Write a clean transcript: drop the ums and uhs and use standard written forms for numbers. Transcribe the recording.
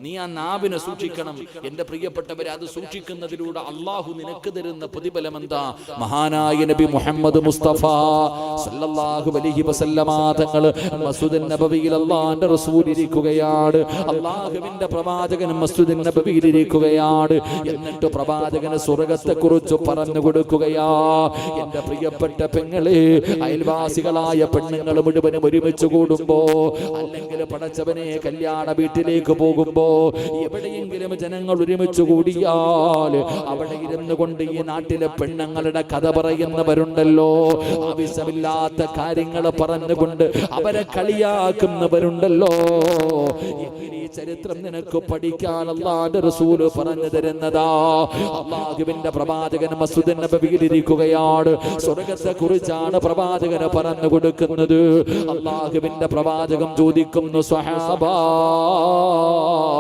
നീ ആ നാവിനെ സൂക്ഷിക്കണം. എന്റെ പ്രിയപ്പെട്ടവരെ, അത് സൂക്ഷിക്കുന്നതിലൂടെ അള്ളാഹു നിനക്ക് തരുന്ന പ്രതിഫലം എന്താ? മഹാനായ നബി മുഹമ്മദ് മുസ്തഫ സല്ലല്ലാഹു അലൈഹി വസല്ലമ തങ്ങൾ മസ്ജിദുൻ നബവിയിൽ അല്ലാഹുവിന്റെ റസൂൽ ഇരിക്കുകയാണ്. അല്ലാഹുവിന്റെ പ്രവാചകൻ മസ്ജിദുൻ നബവിയിൽ ഇരിക്കുകയാണ്. എന്നിട്ട് പ്രവാചകന് സ്വർഗ്ഗത്തെക്കുറിച്ച് പറഞ്ഞു കൊടുക്കുകയാ. എന്റെ പ്രിയപ്പെട്ട പെങ്ങളെ, അയൽവാസികളായ പെണ്ണുങ്ങൾ മുഴുവനും ഒരുമിച്ച് കൂടുമ്പോ, അല്ലെങ്കിൽ പടച്ചവനെ കല്യാണ വീട്ടിലേക്ക് പോകുമ്പോ, എവിടെയെങ്കിലും ജനങ്ങൾ ഒരുമിച്ച് കൂടിയാൽ അവിടെ ഇരുന്നു കൊണ്ട് ഈ നാട്ടിലെ പെണ്ണുങ്ങളുടെ കഥ പറയുന്നവരുണ്ടല്ലോ, ആവശ്യമില്ലാത്ത കാര്യങ്ങൾ പറഞ്ഞുകൊണ്ട് അവരെ കളിയാക്കുന്നവരുണ്ടല്ലോ. ഈ ചരിത്രം നിനക്ക് പഠിക്കാൻ അല്ലാഹുവിന്റെ റസൂൽ പറഞ്ഞു തരുന്നതാ. അല്ലാഹുവിന്റെ പ്രവാചകൻ മസ്ജിദുൻ നബവിയിൽ ഇരിക്കുകയാണ്. സ്വർഗ്ഗത്തെ കുറിച്ചാണ് പ്രവാചകന് പറഞ്ഞു കൊടുക്കുന്നത്. അല്ലാഹുവിന്റെ പ്രവാചകൻ ചോദിക്കുന്നു, സ്വഹാബാ